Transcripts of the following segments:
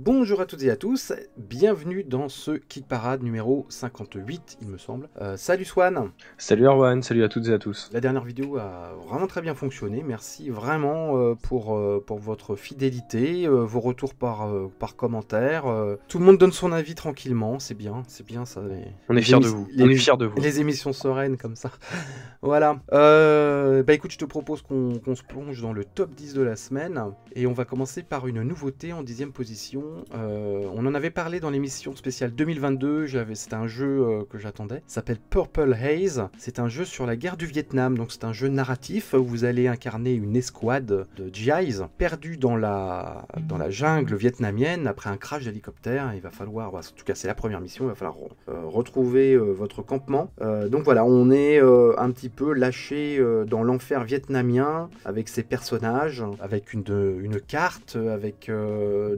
Bonjour à toutes et à tous, bienvenue dans ce Kick Parade numéro 58 il me semble. Salut Swan. Salut Erwan, salut à toutes et à tous. La dernière vidéo a vraiment très bien fonctionné, merci vraiment pour votre fidélité, vos retours par commentaire. Tout le monde donne son avis tranquillement, c'est bien ça. On est fiers de vous, on est fiers de vous. Les émissions sereines comme ça. Voilà. Bah écoute, je te propose qu'on se plonge dans le top 10 de la semaine et on va commencer par une nouveauté en 10e position. On en avait parlé dans l'émission spéciale 2022, c'était un jeu que j'attendais, ça s'appelle Purple Haze, c'est un jeu sur la guerre du Vietnam, donc c'est un jeu narratif où vous allez incarner une escouade de GIs perdue dans la jungle vietnamienne après un crash d'hélicoptère. Il va falloir, en tout cas c'est la première mission, il va falloir retrouver votre campement. Donc voilà, on est un petit peu lâché dans l'enfer vietnamien avec ses personnages, avec une carte, avec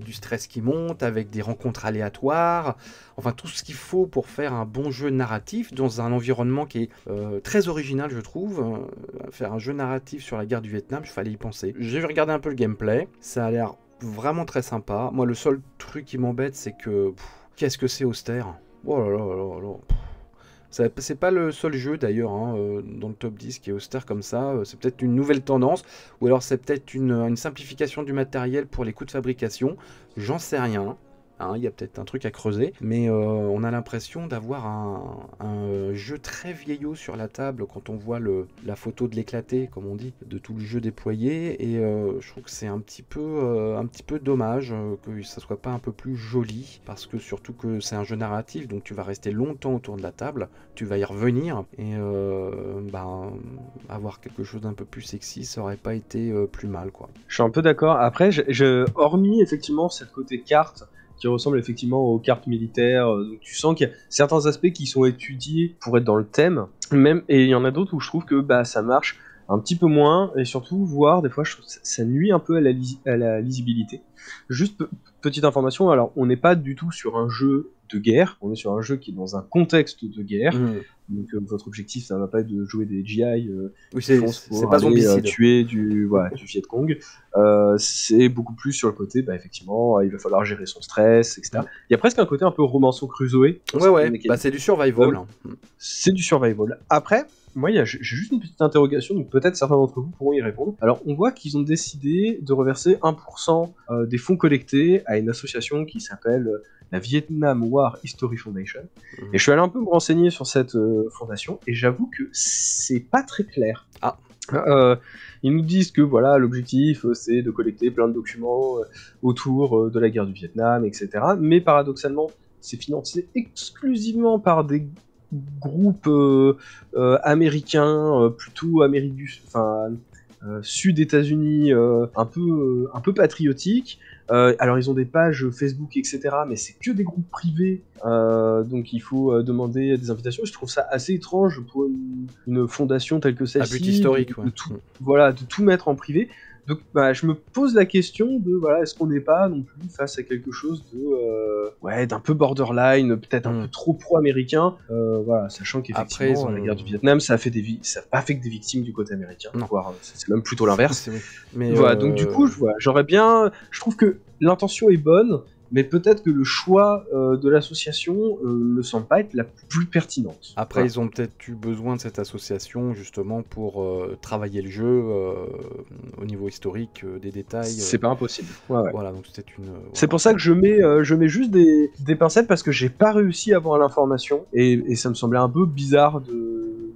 du stress qui monte, avec des rencontres aléatoires, enfin tout ce qu'il faut pour faire un bon jeu narratif dans un environnement qui est très original je trouve. Faire un jeu narratif sur la guerre du Vietnam, il fallait y penser. J'ai regardé un peu le gameplay, ça a l'air vraiment très sympa. Moi le seul truc qui m'embête c'est que qu'est-ce que c'est austère. Oh là là là là. C'est pas le seul jeu d'ailleurs dans le top 10 qui est austère comme ça, c'est peut-être une nouvelle tendance, ou alors c'est peut-être une simplification du matériel pour les coûts de fabrication, j'en sais rien. Il y a peut-être un truc à creuser, mais on a l'impression d'avoir un jeu très vieillot sur la table quand on voit la photo de l'éclaté, comme on dit, de tout le jeu déployé, et je trouve que c'est un petit peu dommage que ça soit pas un peu plus joli, parce que surtout que c'est un jeu narratif, donc tu vas rester longtemps autour de la table, tu vas y revenir, et avoir quelque chose d'un peu plus sexy, ça aurait pas été plus mal, quoi. Je suis un peu d'accord. Après, hormis effectivement cette côté carte, qui ressemble effectivement aux cartes militaires. Donc tu sens qu'il y a certains aspects qui sont étudiés pour être dans le thème, même, et il y en a d'autres où je trouve que ça marche un petit peu moins, et surtout, voire des fois, je trouve que ça nuit un peu à la lisibilité. Juste petite information, alors on n'est pas du tout sur un jeu de guerre, on est sur un jeu qui est dans un contexte de guerre. Donc votre objectif, ça va pas être de jouer des GI oui, c'est pas aller tuer du Viet Cong. C'est beaucoup plus sur le côté, effectivement, il va falloir gérer son stress, etc. Il y a presque un côté un peu Robinson Crusoe. Ouais, c'est du survival. C'est du survival. Après, moi, j'ai juste une petite interrogation, donc peut-être certains d'entre vous pourront y répondre. Alors, on voit qu'ils ont décidé de reverser 1% des fonds collectés à une association qui s'appelle la Vietnam War History Foundation. Et je suis allé un peu me renseigner sur cette fondation, et j'avoue que c'est pas très clair. Ils nous disent que voilà, l'objectif c'est de collecter plein de documents autour de la guerre du Vietnam, etc. Mais paradoxalement, c'est financé exclusivement par des groupes américains, plutôt Sud États-Unis, un peu patriotiques. Alors ils ont des pages Facebook, etc. Mais c'est que des groupes privés, donc il faut demander des invitations. Je trouve ça assez étrange pour une fondation telle que celle-ci, but historique, de tout mettre en privé. Donc je me pose la question de est-ce qu'on n'est pas non plus face à quelque chose d'un peu borderline, peut-être un peu trop pro-américain, sachant qu'effectivement la guerre du Vietnam ça a pas fait que des victimes du côté américain, voire c'est même plutôt l'inverse. Mais donc du coup je trouve que l'intention est bonne, mais peut-être que le choix de l'association me semble pas être la plus pertinente. Après, ils ont peut-être eu besoin de cette association justement pour travailler le jeu au niveau historique, des détails. C'est pas impossible. Voilà, donc c'était une. C'est pour ça que je mets juste des pincettes, parce que j'ai pas réussi à avoir l'information, et ça me semblait un peu bizarre de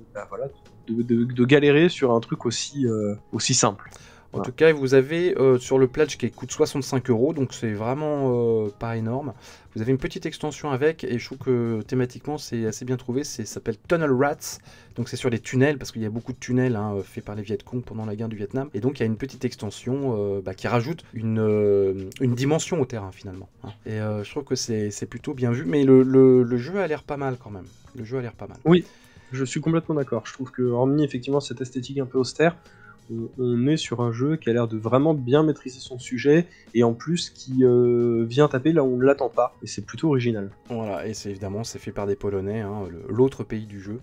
galérer sur un truc aussi simple. En tout cas, vous avez sur le pledge qui coûte 65 €, donc c'est vraiment pas énorme. Vous avez une petite extension avec, et je trouve que thématiquement c'est assez bien trouvé. Ça s'appelle Tunnel Rats, donc c'est sur les tunnels, parce qu'il y a beaucoup de tunnels faits par les Viet Cong pendant la guerre du Vietnam. Et donc il y a une petite extension qui rajoute une dimension au terrain finalement. Et je trouve que c'est plutôt bien vu, mais le jeu a l'air pas mal quand même. Le jeu a l'air pas mal. Oui, je suis complètement d'accord. Je trouve que, hormis effectivement cette esthétique un peu austère, on est sur un jeu qui a l'air de vraiment bien maîtriser son sujet, et en plus qui vient taper là où on ne l'attend pas, et c'est plutôt original. Voilà, et c'est fait par des Polonais, l'autre pays du jeu.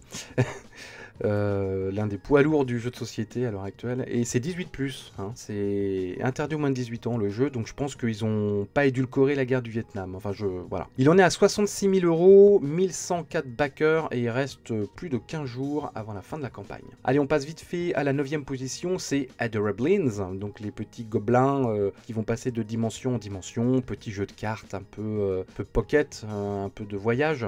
l'un des poids lourds du jeu de société à l'heure actuelle. Et c'est 18+, hein, c'est interdit aux moins de 18 ans le jeu, donc je pense qu'ils ont pas édulcoré la guerre du Vietnam. Enfin, voilà. Il en est à 66 000 €, 1104 backers, et il reste plus de 15 jours avant la fin de la campagne. Allez, on passe vite fait à la 9e position, c'est Adorablins, donc les petits gobelins qui vont passer de dimension en dimension, petit jeu de cartes un peu pocket, un peu de voyage,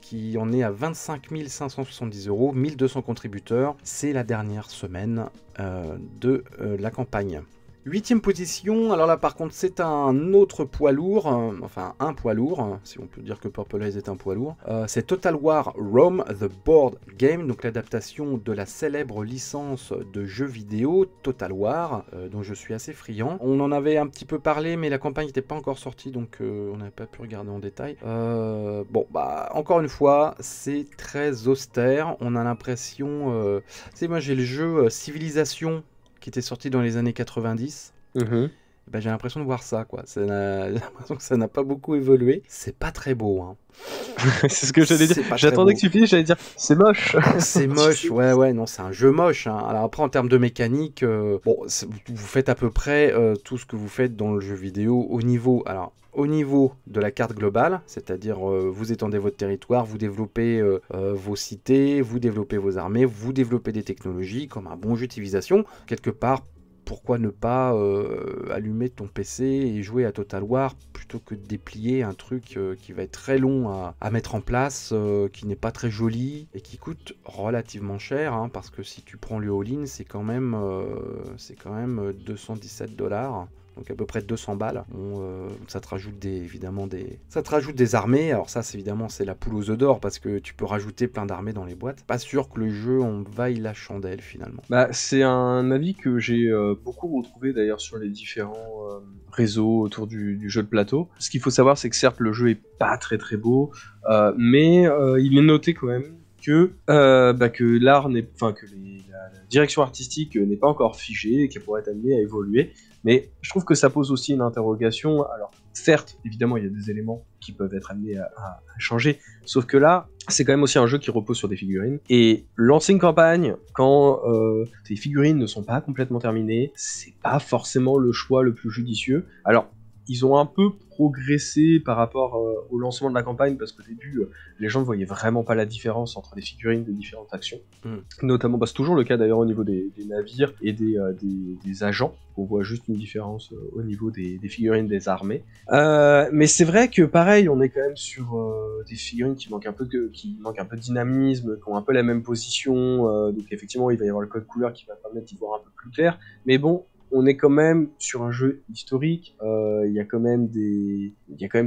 qui en est à 25 570 €, 1200 contributeurs. C'est la dernière semaine de la campagne. 8e position, alors là par contre c'est un autre poids lourd, enfin un poids lourd, si on peut dire que Purple Haze est un poids lourd. C'est Total War Rome, The Board Game, donc l'adaptation de la célèbre licence de jeux vidéo Total War, dont je suis assez friand. On en avait un petit peu parlé, mais la campagne n'était pas encore sortie, donc on n'avait pas pu regarder en détail. Bon, bah encore une fois, c'est très austère, on a l'impression... tu sais, moi j'ai le jeu Civilisation, qui était sorti dans les années 90, ben, j'ai l'impression de voir ça, quoi. J'ai l'impression que ça n'a pas beaucoup évolué. C'est pas très beau, hein. C'est ce que j'allais dire. J'attendais que tu finisses, j'allais dire c'est moche. C'est moche, ouais, non, c'est un jeu moche, hein. Alors après, en termes de mécanique, bon, vous faites à peu près tout ce que vous faites dans le jeu vidéo au niveau... Alors, au niveau de la carte globale, c'est-à-dire vous étendez votre territoire, vous développez vos cités, vous développez vos armées, vous développez des technologies, comme un bon jeu de civilisation. Quelque part, pourquoi ne pas allumer ton PC et jouer à Total War plutôt que de déplier un truc qui va être très long à mettre en place, qui n'est pas très joli et qui coûte relativement cher, hein, parce que si tu prends le all-in, c'est quand même 217 $. Donc à peu près 200 balles. Bon, ça te rajoute évidemment des armées. Alors ça, évidemment, c'est la poule aux œufs d'or, parce que tu peux rajouter plein d'armées dans les boîtes. Pas sûr que le jeu en vaille la chandelle finalement. Bah, c'est un avis que j'ai beaucoup retrouvé d'ailleurs sur les différents réseaux autour du jeu de plateau. Ce qu'il faut savoir, c'est que certes le jeu est pas très très beau, mais il est noté quand même que l'art n'est, enfin que la direction artistique n'est pas encore figée et qu'elle pourrait être amenée à évoluer. Mais je trouve que ça pose aussi une interrogation. Alors, certes, évidemment, il y a des éléments qui peuvent être amenés à changer, sauf que là, c'est quand même aussi un jeu qui repose sur des figurines. Et lancer une campagne quand tes figurines ne sont pas complètement terminées, c'est pas forcément le choix le plus judicieux. Alors, ils ont un peu progressé par rapport au lancement de la campagne, parce qu'au début, les gens ne voyaient vraiment pas la différence entre les figurines des différentes factions. Notamment, c'est toujours le cas d'ailleurs au niveau des navires et des agents. On voit juste une différence au niveau des figurines des armées. Mais c'est vrai que pareil, on est quand même sur des figurines qui manquent un peu de dynamisme, qui ont un peu la même position. Donc effectivement, il va y avoir le code couleur qui va permettre d'y voir un peu plus clair. Mais bon, on est quand même sur un jeu historique. Il y a quand même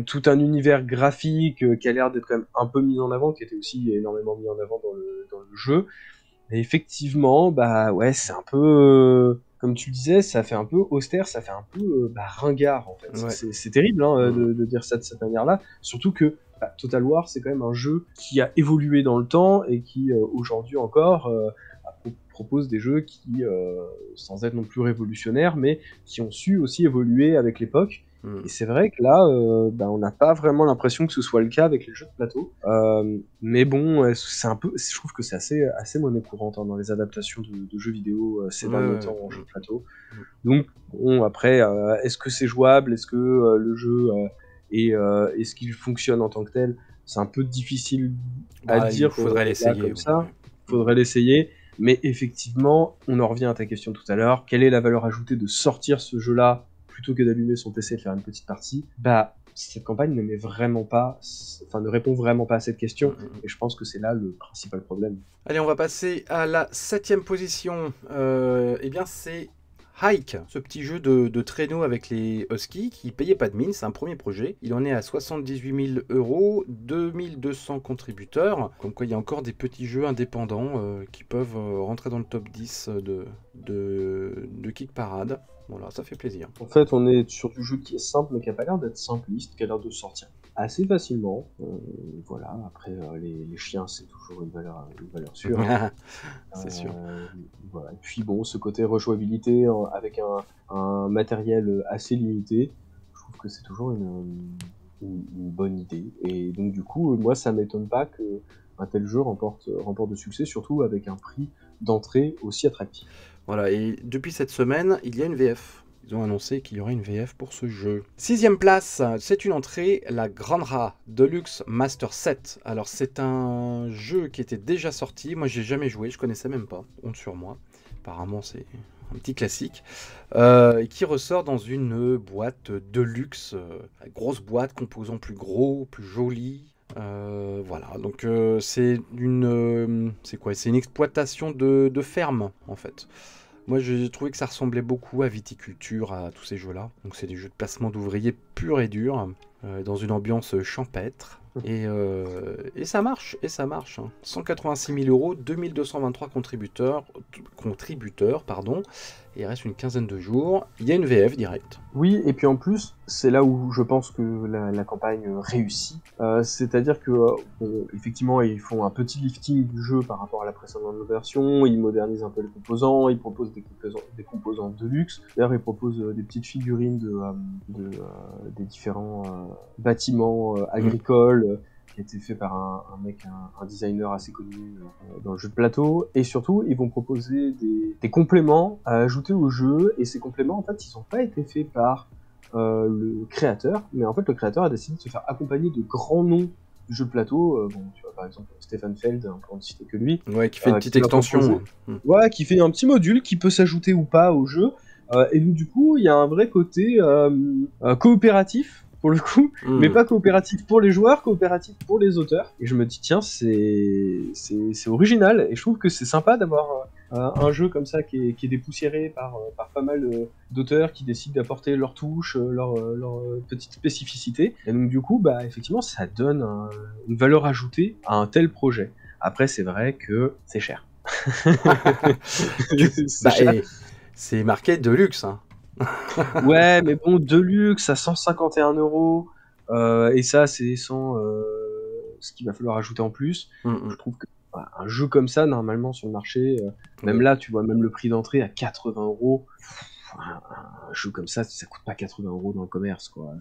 tout un univers graphique qui a l'air d'être quand même un peu mis en avant, qui était aussi énormément mis en avant dans le jeu. Et effectivement, bah ouais, c'est un peu, comme tu le disais, ça fait un peu austère, ça fait un peu ringard en fait. Ouais. C'est terrible hein, de dire ça de cette manière-là, surtout que Total War, c'est quand même un jeu qui a évolué dans le temps et qui aujourd'hui encore propose des jeux qui, sans être non plus révolutionnaires, mais qui ont su aussi évoluer avec l'époque. Et c'est vrai que là, on n'a pas vraiment l'impression que ce soit le cas avec les jeux de plateau. Mais bon, c'est un peu, je trouve que c'est assez monnaie courante hein, dans les adaptations de jeux vidéo ces derniers temps en jeu de plateau. Donc, bon, après, est-ce que c'est jouable? Est-ce que le jeu est-ce qu'il fonctionne en tant que tel? C'est un peu difficile à dire. Il faudrait l'essayer. Comme ça, faudrait l'essayer. Mais effectivement, on en revient à ta question tout à l'heure. Quelle est la valeur ajoutée de sortir ce jeu-là plutôt que d'allumer son PC et de faire une petite partie? Cette campagne ne répond vraiment pas à cette question. Et je pense que c'est là le principal problème. Allez, on va passer à la 7e position. Eh bien, c'est Hike, ce petit jeu de traîneau avec les Huskies qui payait pas de mine, c'est un premier projet. Il en est à 78 000 €, 2200 contributeurs. Comme quoi, il y a encore des petits jeux indépendants qui peuvent rentrer dans le top 10 de Kick Parade. Voilà, ça fait plaisir. En fait, on est sur du jeu qui est simple, mais qui n'a pas l'air d'être simpliste, qui a l'air de sortir assez facilement. Voilà, après, les chiens, c'est toujours une valeur sûre. C'est sûr. Voilà. Et puis bon, ce côté rejouabilité avec un matériel assez limité, je trouve que c'est toujours une bonne idée. Et donc du coup, moi, ça m'étonne pas que un tel jeu remporte de succès, surtout avec un prix d'entrée aussi attractif. Voilà, et depuis cette semaine, il y a une VF. Ils ont annoncé qu'il y aurait une VF pour ce jeu. 6e place, c'est une entrée, la Granra Deluxe Master Set. Alors c'est un jeu qui était déjà sorti, moi j'ai jamais joué, je connaissais même pas, honte sur moi. Apparemment c'est un petit classique, et qui ressort dans une boîte de luxe, grosse boîte, composants plus gros, plus jolis. Voilà, donc c'est une exploitation de ferme en fait. Moi, j'ai trouvé que ça ressemblait beaucoup à Viticulture, à tous ces jeux-là. Donc, c'est des jeux de placement d'ouvriers purs et durs, dans une ambiance champêtre. Et ça marche, hein. 186 000 euros, 2223 contributeurs, pardon. Et il reste une quinzaine de jours. Il y a une VF directe. Oui, et puis en plus, c'est là où je pense que la campagne réussit. C'est-à-dire que, effectivement, ils font un petit lifting du jeu par rapport à la précédente version, ils modernisent un peu les composants, ils proposent des composants de luxe. D'ailleurs, ils proposent des petites figurines des différents bâtiments agricoles, qui a été fait par un designer assez connu dans le jeu de plateau. Et surtout, ils vont proposer des compléments à ajouter au jeu, et ces compléments, en fait, ils n'ont pas été faits par le créateur, mais en fait, le créateur a décidé de se faire accompagner de grands noms du jeu de plateau. Bon, tu vois, par exemple, Stefan Feld, pour ne citer que lui. Ouais, qui fait une petite extension. Ouais, qui fait un petit module qui peut s'ajouter ou pas au jeu. Et donc, du coup, il y a un vrai côté coopératif, pour le coup, mais pas coopératif pour les joueurs, coopératif pour les auteurs. Et je me dis, tiens, c'est original, et je trouve que c'est sympa d'avoir un jeu comme ça qui est dépoussiéré par pas mal d'auteurs qui décident d'apporter leur touche, leur petite spécificité. Et donc, du coup, bah, effectivement, ça donne une valeur ajoutée à un tel projet. Après, c'est vrai que c'est cher. C'est marqué de luxe, hein. Ouais, mais bon, Deluxe à 151 €, et ça, c'est sans ce qu'il va falloir ajouter en plus. Je trouve que un jeu comme ça, normalement, sur le marché, même là, tu vois, même le prix d'entrée à 80 €, un jeu comme ça coûte pas 80 € dans le commerce, quoi.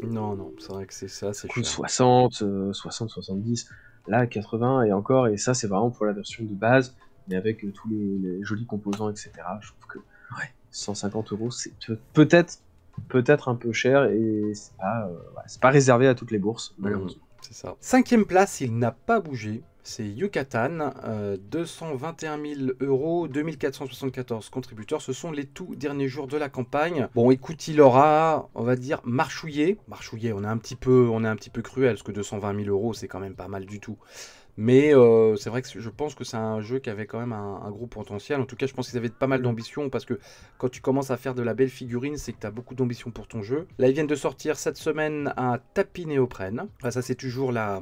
Non, c'est vrai que c'est ça, c'est coûte cher. 60, 70. Là, 80, et encore, et ça, c'est vraiment pour la version de base, mais avec tous les jolis composants, etc. Je trouve que 150 €, c'est peut-être un peu cher, et c'est pas réservé à toutes les bourses, malheureusement. C'est ça. 5e place, il n'a pas bougé. C'est Yucatan, 221 000 €, 2474 contributeurs. Ce sont les tout derniers jours de la campagne. Bon, écoute, il aura, on va dire, marchouillé. Marchouillé, on est un petit peu cruel, parce que 220 000 €, c'est quand même pas mal du tout. Mais c'est vrai que je pense que c'est un jeu qui avait quand même un gros potentiel. En tout cas, je pense qu'ils avaient pas mal d'ambition, parce que quand tu commences à faire de la belle figurine, c'est que tu as beaucoup d'ambition pour ton jeu. Là, ils viennent de sortir cette semaine un tapis néoprène. Enfin, ça, c'est toujours la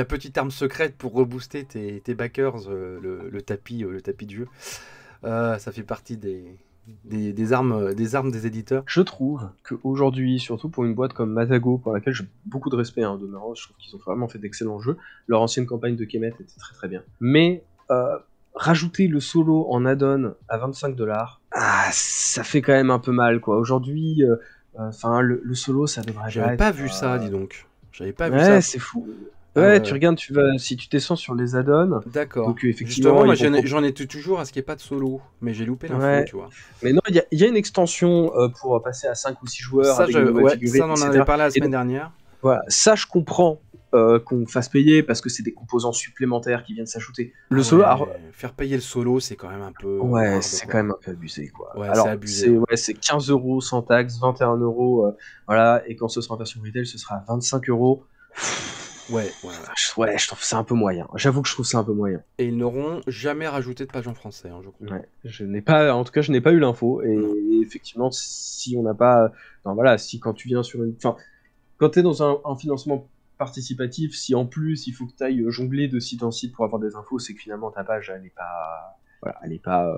petite arme secrète pour rebooster tes backers, le tapis de jeu. Ça fait partie des armes des éditeurs. Je trouve qu'aujourd'hui, surtout pour une boîte comme Matago, pour laquelle j'ai beaucoup de respect, demeurant, je trouve qu'ils ont vraiment fait d'excellents jeux. Leur ancienne campagne de Kemet était très très bien. Mais rajouter le solo en add-on à 25 $, ça fait quand même un peu mal, quoi. Aujourd'hui, le solo, ça devrait J'avais pas vu ça, dis donc. J'avais pas vu ça. Ouais, c'est fou. Ouais, tu regardes, si tu descends sur les add-ons. D'accord. Donc, effectivement, justement, moi j'en ai toujours à ce qu'il n'y ait pas de solo, mais j'ai loupé l'info, tu vois. Mais non, il y a une extension pour passer à 5 ou 6 joueurs. Ça, avec une nouvelle figurine, ça, on en avait parlé la semaine dernière. Voilà, ça, je comprends qu'on fasse payer, parce que c'est des composants supplémentaires qui viennent s'ajouter. Le solo, faire payer le solo, c'est quand même un peu. Ouais, c'est quand même un peu abusé, quoi. Ouais, alors, c'est abusé. C'est 15 € sans taxe, 21 €, voilà, et quand ce sera en version retail, ce sera 25 €. Ouais, je trouve ça un peu moyen. J'avoue que je trouve ça un peu moyen. Et ils n'auront jamais rajouté de page en français, je crois. Ouais, en tout cas, je n'ai pas eu l'info. Et effectivement, si on n'a pas, si quand tu viens quand tu es dans un financement participatif, si en plus il faut que tu ailles jongler de site en site pour avoir des infos, c'est que finalement ta page elle n'est pas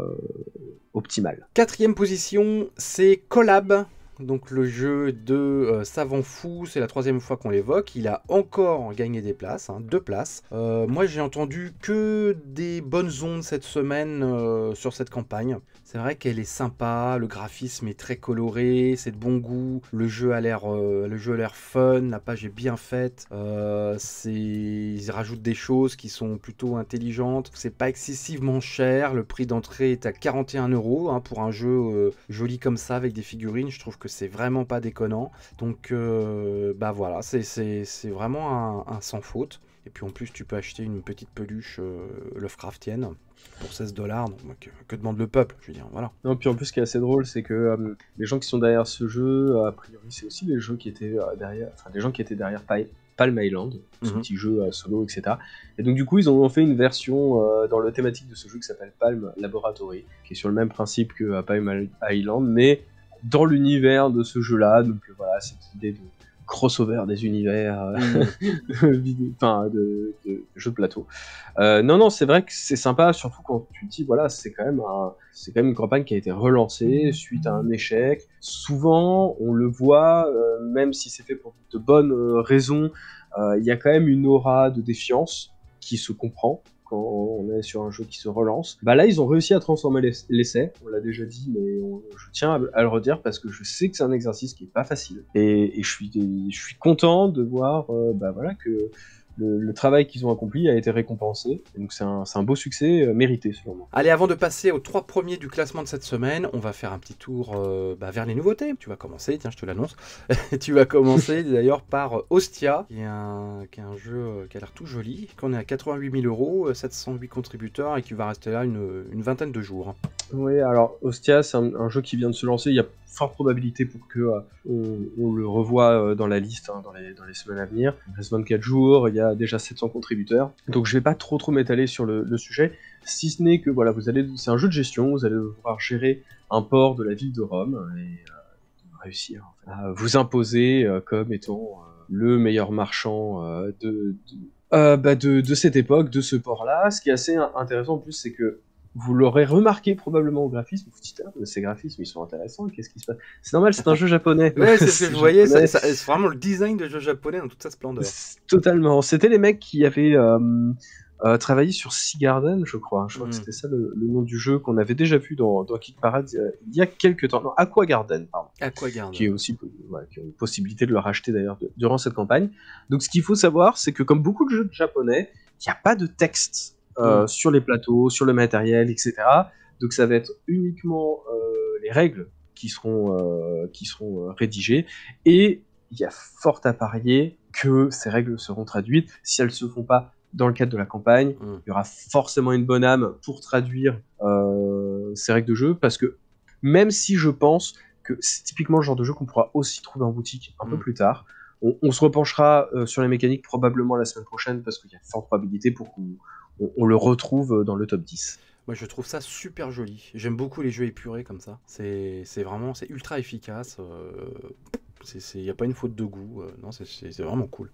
optimale. 4e position, c'est Collab. donc le jeu de Savant Fou, c'est la 3e fois qu'on l'évoque. Il a encore gagné des places, 2 places. Moi j'ai entendu que des bonnes ondes cette semaine sur cette campagne. C'est vrai qu'elle est sympa, le graphisme est très coloré, c'est de bon goût, le jeu a l'air fun, la page est bien faite, ils rajoutent des choses qui sont plutôt intelligentes, c'est pas excessivement cher, le prix d'entrée est à 41 € pour un jeu joli comme ça avec des figurines, je trouve que c'est vraiment pas déconnant. Donc bah voilà, c'est vraiment un sans faute. Et puis en plus tu peux acheter une petite peluche Lovecraftienne pour 16 $, donc que demande le peuple, je veux dire, voilà. Non, puis en plus, ce qui est assez drôle, c'est que les gens qui sont derrière ce jeu, a priori, c'est aussi les jeux qui étaient derrière, enfin, des gens qui étaient derrière Palm Island, ce petit jeu solo, etc. Et donc, du coup, ils ont fait une version dans le thématique de ce jeu qui s'appelle Palm Laboratory, qui est sur le même principe que Palm Island, mais dans l'univers de ce jeu-là. Donc, voilà, cette idée de crossover des univers de jeux de plateau. Non, c'est vrai que c'est sympa, surtout quand tu te dis, voilà, c'est quand même une campagne qui a été relancée suite à un échec. Souvent, on le voit, même si c'est fait pour de bonnes raisons, il y a quand même une aura de défiance qui se comprend quand on est sur un jeu qui se relance. Bah là, ils ont réussi à transformer l'essai, on l'a déjà dit, mais je tiens à le redire parce que je sais que c'est un exercice qui est pas facile. Et je suis content de voir bah voilà, que le travail qu'ils ont accompli a été récompensé. Et donc c'est un beau succès mérité, selon moi. Allez, avant de passer aux 3 premiers du classement de cette semaine, on va faire un petit tour vers les nouveautés. Tu vas commencer, tiens, je te l'annonce. Tu vas commencer d'ailleurs par Ostia, qui est un jeu qui a l'air tout joli, qu'on est à 88 000 €, 708 contributeurs et qui va rester là une vingtaine de jours. Oui, alors Ostia, c'est un jeu qui vient de se lancer. Il y a forte probabilité pour que on le revoie dans la liste dans les semaines à venir. Il reste 24 jours, il y a déjà 700 contributeurs. Donc je vais pas trop m'étaler sur le sujet, si ce n'est que voilà, c'est un jeu de gestion, vous allez devoir gérer un port de la ville de Rome et réussir en fait, à vous imposer comme étant le meilleur marchand de cette époque, de ce port-là. Ce qui est assez intéressant en plus, c'est que vous l'aurez remarqué probablement au graphisme, vous vous dites, ces graphismes ils sont intéressants, qu'est-ce qui se passe? C'est normal, c'est un jeu japonais. Ouais, c'est ce que je voyais, c'est vraiment le design de jeu japonais dans toute sa splendeur. Totalement, c'était les mecs qui avaient travaillé sur Sea Garden, je crois. Je crois que c'était ça le nom du jeu qu'on avait déjà vu dans Kick Parade il y a quelques temps. Non, Aqua Garden, pardon. Aqua Garden. Qui est aussi qui a une possibilité de le racheter d'ailleurs durant cette campagne. Donc ce qu'il faut savoir, c'est que comme beaucoup de jeux japonais, il n'y a pas de texte sur les plateaux, sur le matériel, etc. Donc ça va être uniquement les règles qui seront rédigées, et il y a fort à parier que ces règles seront traduites. Si elles ne se font pas dans le cadre de la campagne, il y aura forcément une bonne âme pour traduire ces règles de jeu, parce que même si je pense que c'est typiquement le genre de jeu qu'on pourra aussi trouver en boutique un peu plus tard, on se repenchera sur les mécaniques probablement la semaine prochaine, parce qu'il y a forte probabilité pour qu'on le retrouve dans le top 10. Moi je trouve ça super joli. J'aime beaucoup les jeux épurés comme ça. C'est ultra efficace. Il n'y a pas une faute de goût. Non, c'est vraiment cool.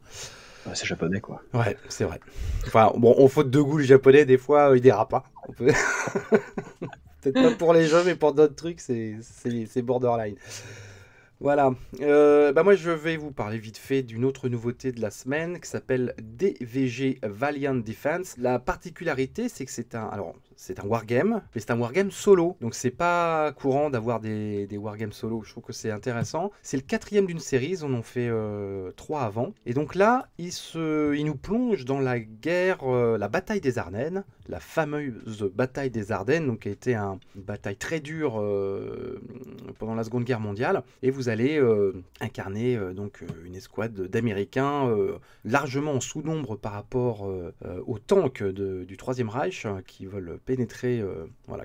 Ouais, c'est japonais quoi. Ouais, c'est vrai. Enfin, bon, en faute de goût, le japonais, des fois, il dérapent pas. Peut-être pas pour les jeux, mais pour d'autres trucs, c'est borderline. Voilà, moi je vais vous parler vite fait d'une autre nouveauté de la semaine qui s'appelle DVG Valiant Defense. La particularité, c'est que c'est un wargame, mais c'est un wargame solo. Donc c'est pas courant d'avoir des wargames solo, je trouve que c'est intéressant. C'est le 4e d'une série, ils en ont fait 3 avant. Et donc là, ils nous plongent dans la guerre, la bataille des Ardennes, la fameuse bataille des Ardennes, donc qui a été une bataille très dure pendant la Seconde Guerre mondiale. Et vous allez incarner donc une escouade d'Américains largement en sous-nombre par rapport aux tanks du Troisième Reich qui veulent pénétrer,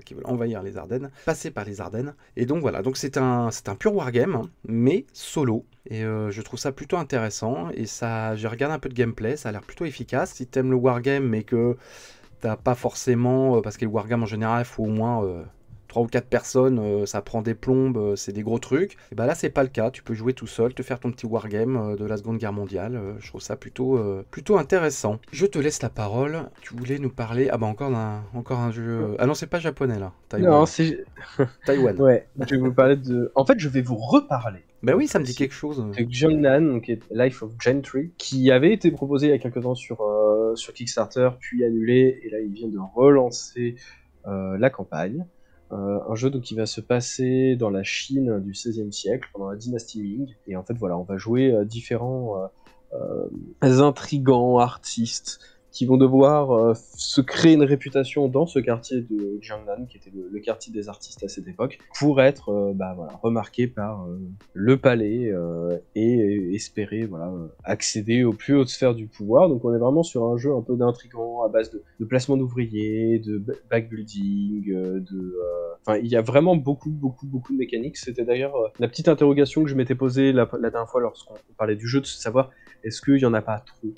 qui veulent envahir les Ardennes, passer par les Ardennes. Et donc voilà, donc c'est un pur wargame, mais solo. Et je trouve ça plutôt intéressant. Et j'ai regardé un peu de gameplay, ça a l'air plutôt efficace. Si t'aimes le wargame, mais que t'as pas forcément, parce que le wargame en général, il faut au moins 3 ou 4 personnes, ça prend des plombes, c'est des gros trucs. Et bah là c'est pas le cas, tu peux jouer tout seul, te faire ton petit wargame de la Seconde Guerre mondiale. Je trouve ça plutôt intéressant. Je te laisse la parole. Tu voulais nous parler encore un jeu. Ah non, c'est pas japonais là. Taïwan. Non, c'est Taïwan. Ouais, je vais vous parler de. En fait, je vais vous reparler Bah oui, ça me dit quelque chose. C'est Jiangnan, donc Life of Gentry, qui avait été proposé il y a quelques temps sur Kickstarter, puis annulé, et là il vient de relancer la campagne. Un jeu donc, qui va se passer dans la Chine du XVIe siècle, pendant la dynastie Ming, et en fait voilà, on va jouer différents intrigants artistes qui vont devoir se créer une réputation dans ce quartier de Jiangnan, qui était le quartier des artistes à cette époque, pour être remarqué par le palais et espérer accéder aux plus hautes sphères du pouvoir. Donc on est vraiment sur un jeu un peu d'intrigant à base de placement d'ouvriers, de backbuilding, Enfin, il y a vraiment beaucoup de mécaniques. C'était d'ailleurs la petite interrogation que je m'étais posée la dernière fois lorsqu'on parlait du jeu, de savoir est-ce qu'il y en a pas trop.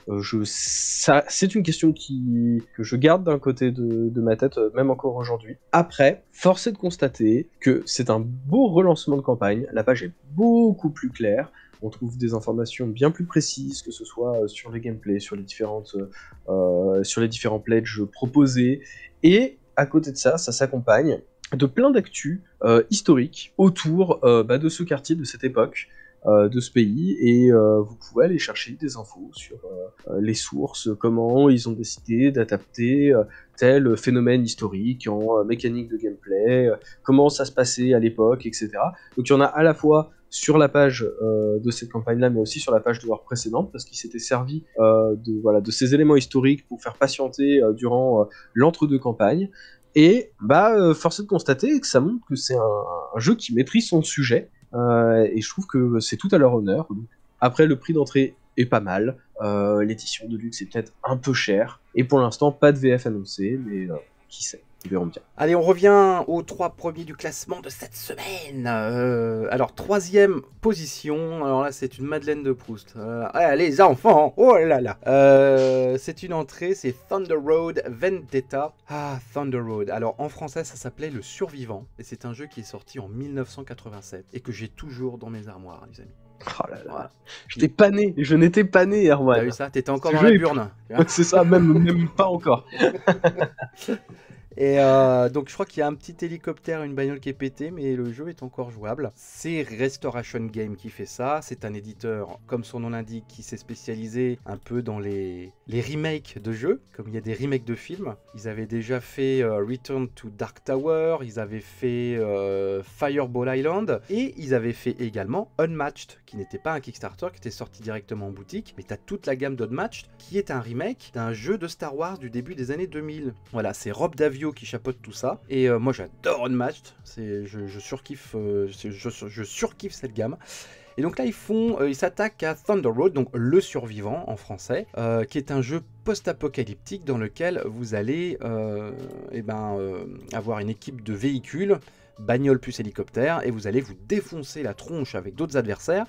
C'est une question que je garde d'un côté de ma tête, même encore aujourd'hui. Après, force est de constater que c'est un beau relancement de campagne. La page est beaucoup plus claire. On trouve des informations bien plus précises, que ce soit sur les gameplays, sur les différents pledges proposés. Et à côté de ça, ça s'accompagne de plein d'actus historiques autour de ce quartier, de cette époque, de ce pays, et vous pouvez aller chercher des infos sur les sources, comment ils ont décidé d'adapter tel phénomène historique en mécanique de gameplay, comment ça se passait à l'époque, etc. Donc il y en a à la fois sur la page de cette campagne-là, mais aussi sur la page de leur précédente, parce qu'ils s'étaient servis de ces éléments historiques pour faire patienter durant l'entre-deux campagnes. Et force est de constater que ça montre que c'est un jeu qui maîtrise son sujet, et je trouve que c'est tout à leur honneur. Après, le prix d'entrée est pas mal, l'édition de luxe est peut-être un peu chère, et pour l'instant pas de VF annoncé, mais qui sait, ils verront bien. Allez, on revient aux 3 premiers du classement de cette semaine. Alors, 3e position. Alors là, c'est une Madeleine de Proust. Les enfants, oh là là. C'est une entrée, c'est Thunder Road Vendetta. Ah, Thunder Road. Alors, en français, ça s'appelait Le Survivant. Et c'est un jeu qui est sorti en 1987 et que j'ai toujours dans mes armoires, les amis. Oh là là. Voilà. Je n'étais pas né, Erwan. T'as vu ça? T'étais encore dans la burne. C'est ça, même pas encore. Et donc je crois qu'il y a un petit hélicoptère, une bagnole qui est pétée, mais le jeu est encore jouable. C'est Restoration Game qui fait ça. C'est un éditeur, comme son nom l'indique, qui s'est spécialisé un peu dans les remakes de jeux, comme il y a des remakes de films. Ils avaient déjà fait Return to Dark Tower, ils avaient fait Fireball Island, et ils avaient fait également Unmatched, qui n'était pas un Kickstarter, qui était sorti directement en boutique. Mais tu as toute la gamme d'Unmatched, qui est un remake d'un jeu de Star Wars du début des années 2000. Voilà, c'est Rob Daviau qui chapeaute tout ça, et moi j'adore Unmatched, je surkiffe cette gamme. Et donc là ils s'attaquent à Thunder Road, donc Le Survivant en français, qui est un jeu post-apocalyptique dans lequel vous allez avoir une équipe de véhicules, bagnole plus hélicoptère, et vous allez vous défoncer la tronche avec d'autres adversaires,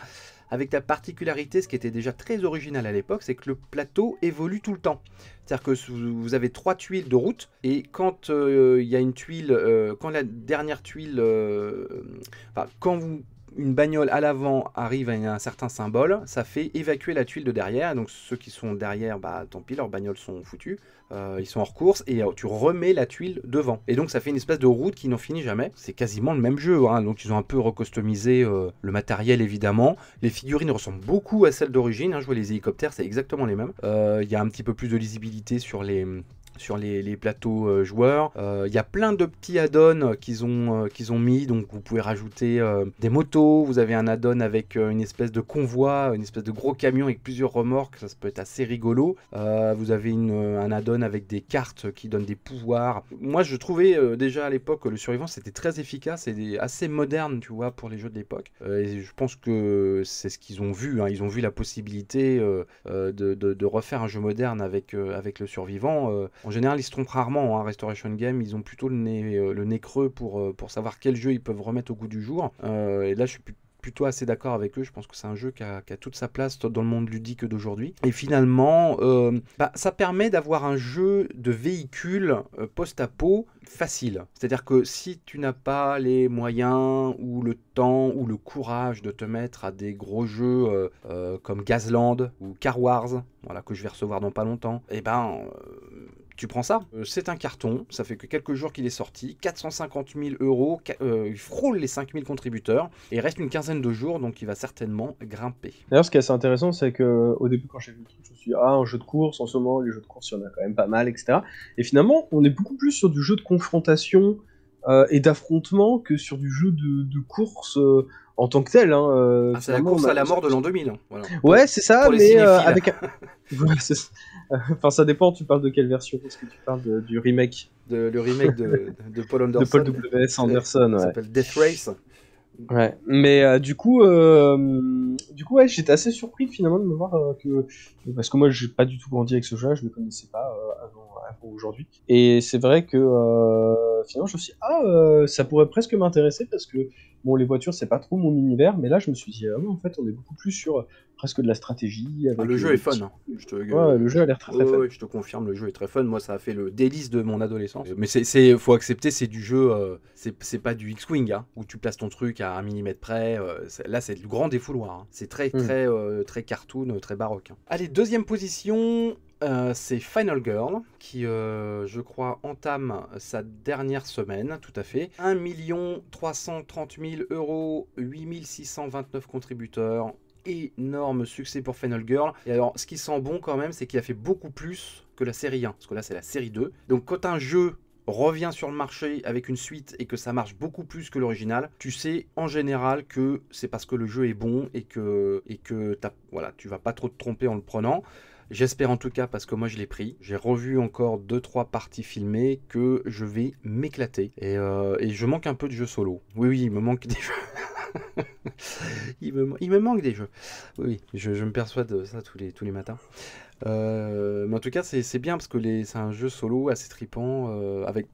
avec la particularité, ce qui était déjà très original à l'époque, c'est que le plateau évolue tout le temps. C'est-à-dire que vous avez 3 tuiles de route, et quand il y a une tuile, quand la dernière tuile, quand une bagnole à l'avant arrive à un certain symbole, ça fait évacuer la tuile de derrière. Donc ceux qui sont derrière, tant pis, leurs bagnoles sont foutues. Ils sont hors course, et tu remets la tuile devant. Et donc ça fait une espèce de route qui n'en finit jamais. C'est quasiment le même jeu, hein. Donc ils ont un peu recustomisé le matériel, évidemment. Les figurines ressemblent beaucoup à celles d'origine, hein. Je vois les hélicoptères, c'est exactement les mêmes. Il y a un petit peu plus de lisibilité sur les plateaux joueurs. Il y a plein de petits add-ons qu'ils ont mis, donc vous pouvez rajouter des motos, vous avez un add-on avec une espèce de convoi, une espèce de gros camion avec plusieurs remorques, ça peut être assez rigolo. Vous avez un add-on avec des cartes qui donnent des pouvoirs. Moi je trouvais déjà à l'époque Le Survivant c'était très efficace et assez moderne, tu vois, pour les jeux de l'époque. Et je pense que c'est ce qu'ils ont vu, hein. Ils ont vu la possibilité de refaire un jeu moderne avec Le Survivant. En général, ils se trompent rarement, hein, Restoration Game, ils ont plutôt le nez creux pour savoir quel jeu ils peuvent remettre au goût du jour. Et là, je suis plutôt assez d'accord avec eux, je pense que c'est un jeu qui a toute sa place dans le monde ludique d'aujourd'hui. Et finalement, ça permet d'avoir un jeu de véhicule post-apo facile. C'est-à-dire que si tu n'as pas les moyens ou le temps ou le courage de te mettre à des gros jeux comme Gazland ou Car Wars, voilà, que je vais recevoir dans pas longtemps, Tu prends ça, c'est un carton, ça fait que quelques jours qu'il est sorti, 450 000 €, il frôle les 5 000 contributeurs, et il reste une quinzaine de jours, donc il va certainement grimper. D'ailleurs, ce qui est assez intéressant, c'est que au début, quand j'ai vu le truc, je me suis dit, ah, un jeu de course, en ce moment, les jeux de course, il y en a quand même pas mal, etc. Et finalement, on est beaucoup plus sur du jeu de confrontation et d'affrontement que sur du jeu de course en tant que tel. C'est la course à la mort de l'an 2000. Voilà. Ouais, c'est ça, pour les mais cinéphiles. avec un... Ouais, c'est ça. Enfin, ça dépend, tu parles de quelle version? Est-ce que tu parles du remake Le remake de Paul Anderson. de Paul W.S. Anderson, Ça s'appelle Death Race. Ouais, mais du coup, ouais, j'étais assez surpris finalement de me voir parce que moi, j'ai pas du tout grandi avec ce jeu, je le connaissais pas avant aujourd'hui. Et c'est vrai que finalement, je me suis dit, ça pourrait presque m'intéresser parce que bon, les voitures, c'est pas trop mon univers, mais là, je me suis dit, en fait, on est beaucoup plus sur presque de la stratégie. Avec le jeu est fun. Hein. Ouais, le jeu a l'air très fun. Ouais, je te confirme, le jeu est très fun. Moi, ça a fait le délice de mon adolescence. Mais faut accepter, c'est du jeu, c'est pas du X-Wing, hein, où tu places ton truc à 1 millimètre près. Là, c'est du grand défouloir. Hein. C'est très cartoon, très baroque. Hein. Allez, deuxième position. C'est Final Girl qui, je crois, entame sa dernière semaine, tout à fait. 1 330 000 €, 8 629 contributeurs. Énorme succès pour Final Girl. Et alors, ce qui sent bon quand même, c'est qu'il a fait beaucoup plus que la série 1, parce que là, c'est la série 2. Donc, quand un jeu revient sur le marché avec une suite et que ça marche beaucoup plus que l'original, tu sais en général que c'est parce que le jeu est bon et que tu vas pas trop te tromper en le prenant. J'espère en tout cas, parce que moi je l'ai pris. J'ai revu encore 2-3 parties filmées, que je vais m'éclater. Et je manque un peu de jeux solo. Oui, il me manque des jeux. il me manque des jeux. Oui, je me persuade de ça tous les matins. Mais en tout cas, c'est bien parce que c'est un jeu solo assez trippant, avec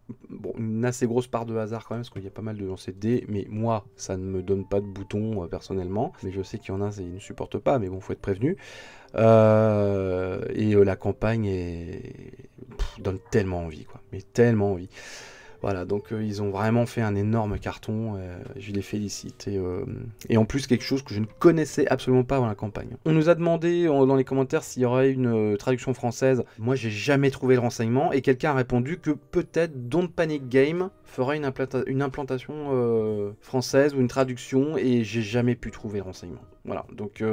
une assez grosse part de hasard quand même, parce qu'il y a pas mal de lancers de dés. Mais moi, ça ne me donne pas de boutons personnellement. Mais je sais qu'il y en a, ils ne supportent pas, mais bon, faut être prévenu. Et la campagne donne tellement envie, quoi. Mais tellement envie. Voilà, donc ils ont vraiment fait un énorme carton, je les félicite, et en plus quelque chose que je ne connaissais absolument pas avant la campagne. On nous a demandé dans les commentaires s'il y aurait une traduction française. Moi j'ai jamais trouvé le renseignement, et quelqu'un a répondu que peut-être Don't Panic Game fera une implantation française ou une traduction, et j'ai jamais pu trouver le renseignement. Voilà, donc...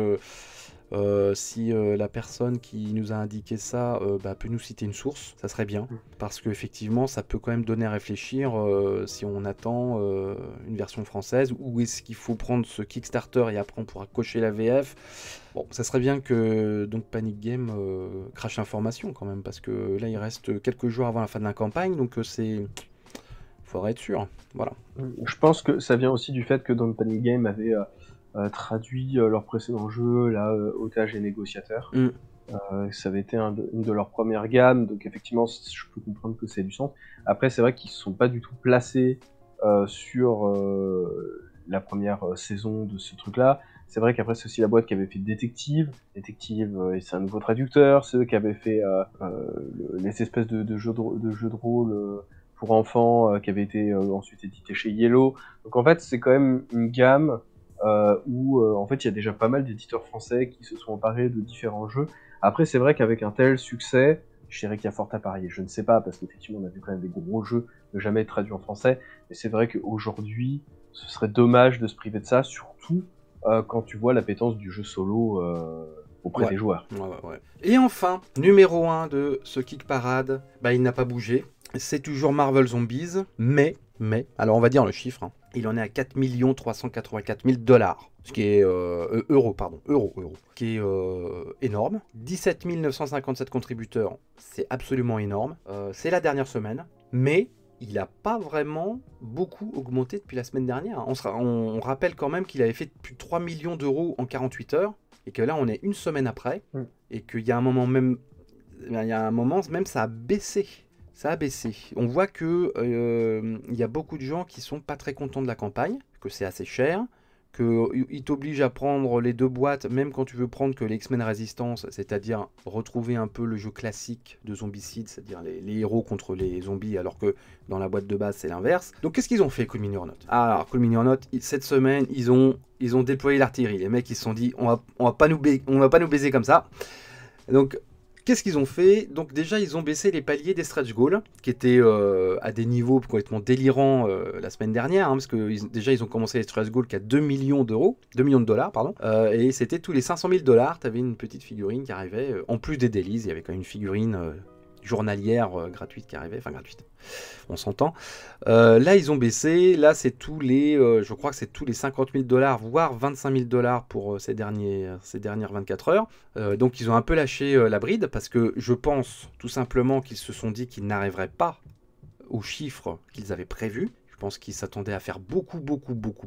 si la personne qui nous a indiqué ça peut nous citer une source, ça serait bien, parce qu'effectivement ça peut quand même donner à réfléchir si on attend une version française, ou est-ce qu'il faut prendre ce Kickstarter et après on pourra cocher la VF. Bon, ça serait bien que donc Panic Game crache l'information quand même, parce que là il reste quelques jours avant la fin de la campagne, donc faudrait être sûr, voilà. Je pense que ça vient aussi du fait que Don't Panic Game avait traduit leur précédent jeu, là, Otage et Négociateur. Ça avait été une de leurs premières gammes, donc effectivement, je peux comprendre que c'est du sens. Après, c'est vrai qu'ils ne sont pas du tout placés sur la première saison de ce truc-là. C'est vrai qu'après, c'est aussi la boîte qui avait fait Détective, et c'est un nouveau traducteur, ceux qui avaient fait les espèces de jeux de rôle pour enfants qui avaient été ensuite édités chez Yellow. Donc en fait, c'est quand même une gamme où en fait il y a déjà pas mal d'éditeurs français qui se sont emparés de différents jeux. Après c'est vrai qu'avec un tel succès, je dirais qu'il y a fort à parier. Je ne sais pas, parce qu'effectivement on a vu quand même des gros jeux ne jamais être traduits en français, mais c'est vrai qu'aujourd'hui ce serait dommage de se priver de ça, surtout quand tu vois l'appétence du jeu solo auprès des joueurs. Ouais. Et enfin, numéro 1 de ce Kick Parade, il n'a pas bougé. C'est toujours Marvel Zombies, mais, alors on va dire le chiffre, hein. Il en est à 4 384 000 $, ce qui est euros, qui est énorme. 17 957 contributeurs, c'est absolument énorme. C'est la dernière semaine, mais il n'a pas vraiment beaucoup augmenté depuis la semaine dernière. On rappelle quand même qu'il avait fait plus de 3 millions d'euros en 48 heures, et que là on est une semaine après, et qu'il y a un moment même, ça a baissé. Ça a baissé. On voit que y a beaucoup de gens qui sont pas très contents de la campagne, que c'est assez cher, qu'ils t'obligent à prendre les 2 boîtes, même quand tu veux prendre que les X-Men Resistance, c'est-à-dire retrouver un peu le jeu classique de Zombicide, c'est-à-dire les héros contre les zombies, alors que dans la boîte de base c'est l'inverse. Donc qu'est-ce qu'ils ont fait, Cool Mini or Not ? Alors Cool Mini or Not, cette semaine ils ont déployé l'artillerie. Les mecs ils se sont dit on va pas nous baiser comme ça. Donc Qu'est-ce qu'ils ont fait? Donc déjà, ils ont baissé les paliers des stretch goals, qui étaient à des niveaux complètement délirants la semaine dernière, parce que déjà, ils ont commencé les stretch goals qu'à 2 millions d'euros, 2 millions de dollars, pardon, et c'était tous les 500 000 $, tu avais une petite figurine qui arrivait, en plus des dailies, il y avait quand même une figurine journalière gratuite qui arrivait, enfin gratuite, on s'entend. Là, ils ont baissé, là, c'est tous les, je crois que c'est tous les 50 000 $, voire 25 000 $ pour ces dernières 24 heures. Donc, ils ont un peu lâché la bride, parce que je pense tout simplement qu'ils se sont dit qu'ils n'arriveraient pas aux chiffres qu'ils avaient prévus. Je pense qu'ils s'attendaient à faire beaucoup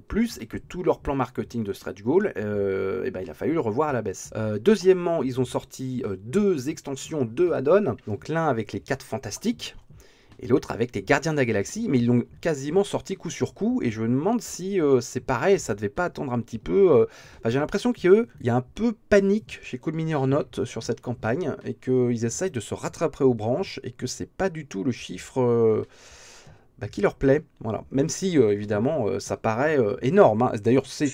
plus et que tout leur plan marketing de stretch goal, il a fallu le revoir à la baisse. Deuxièmement, ils ont sorti 2 extensions, 2 add-ons, donc l'un avec les 4 fantastiques et l'autre avec les gardiens de la galaxie, mais ils l'ont quasiment sorti coup sur coup, et je me demande si c'est pareil, ça devait pas attendre un petit peu. J'ai l'impression qu'il y a un peu panique chez Cool Mini or Not sur cette campagne, et qu'ils essayent de se rattraper aux branches, et que c'est pas du tout le chiffre qui leur plaît, voilà. Même si évidemment ça paraît énorme, D'ailleurs c'est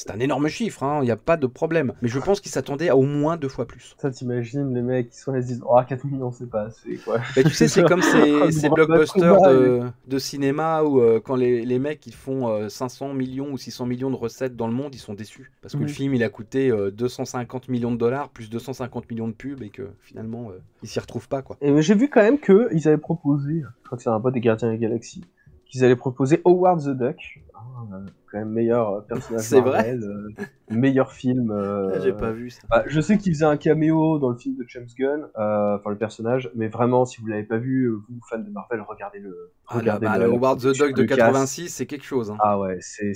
un énorme chiffre, il n'y a pas de problème. Mais je pense qu'ils s'attendaient à au moins 2 fois plus. Ça, t'imagines les mecs qui sont là et se disent, oh 4 millions c'est pas assez quoi. Mais tu sais, c'est comme ces blockbusters de cinéma où quand les mecs ils font 500 millions ou 600 millions de recettes dans le monde, ils sont déçus. Parce que le film il a coûté 250 millions de dollars plus 250 millions de pubs, et que finalement ils s'y retrouvent pas, quoi. Et j'ai vu quand même qu'ils avaient proposé, je crois que c'est un pote des Gardiens de la Galaxie, qu'ils allaient proposer Howard the Duck, quand même meilleur personnage c'est Marvel, vrai meilleur film. J'ai pas vu ça. Je sais qu'il faisait un caméo dans le film de James Gunn, le personnage, mais vraiment, si vous l'avez pas vu, vous fans de Marvel, regardez-le. Le Howard the Duck de 86, c'est quelque chose. Ah ouais, c'est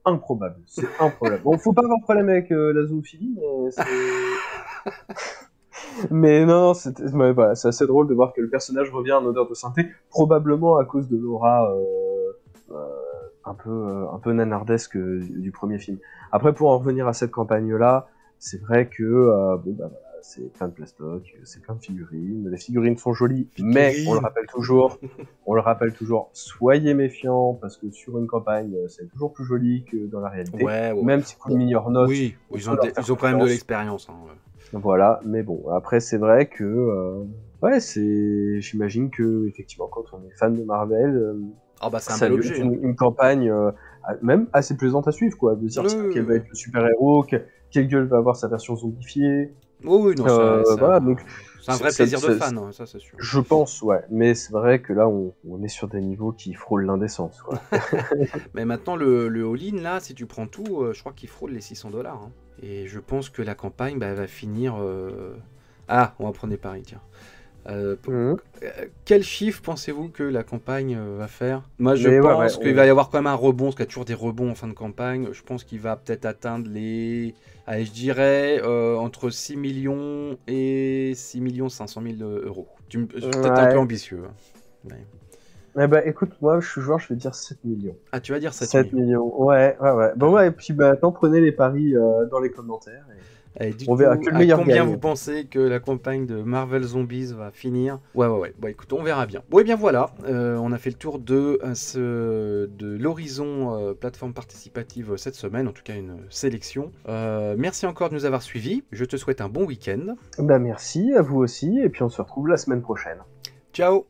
improbable, c'est improbable. Bon, faut pas avoir de problème avec la zoophilie, mais c'est... Mais non, c'est assez drôle de voir que le personnage revient en odeur de synthé, probablement à cause de l'aura un peu nanardesque du premier film. Après, pour en revenir à cette campagne-là, c'est vrai que c'est plein de plastoc, c'est plein de figurines. Les figurines sont jolies, mais on le rappelle toujours, soyez méfiants, parce que sur une campagne, c'est toujours plus joli que dans la réalité. Ouais. Même si Cool Mini or Not, oui, ils ont quand même de l'expérience. Voilà, mais bon, après c'est vrai que j'imagine que effectivement quand on est fan de Marvel, c'est un bel objet. Une campagne même assez plaisante à suivre, quoi, de dire quel va être le super-héros, quelle gueule va avoir sa version zombifiée. Oui, non, donc c'est un vrai plaisir de fan, ça c'est sûr. Je pense, ouais, mais c'est vrai que là on est sur des niveaux qui frôlent l'indécence, quoi. Mais maintenant le all-in là, si tu prends tout, je crois qu'il frôle les 600 $. Et je pense que la campagne va finir. On va prendre des paris, tiens. Quel chiffre pensez-vous que la campagne va faire? Moi, je pense qu'il va y avoir quand même un rebond, parce qu'il y a toujours des rebonds en fin de campagne. Je pense qu'il va peut-être atteindre les... Allez, je dirais entre 6 millions et 6 500 000 €. Peut-être un peu ambitieux. Écoute, moi je suis joueur, je vais dire 7 millions. Ah, tu vas dire 7 millions. Ouais. Bon, et puis maintenant prenez les paris dans les commentaires. On verra que le meilleur combien gagne. vous pensez que la campagne de Marvel Zombies va finir? Ouais. Bon, écoute, on verra bien. Bon, et bien voilà, on a fait le tour de l'horizon plateforme participative cette semaine, en tout cas une sélection. Merci encore de nous avoir suivis. Je te souhaite un bon week-end. Merci, à vous aussi, et puis on se retrouve la semaine prochaine. Ciao.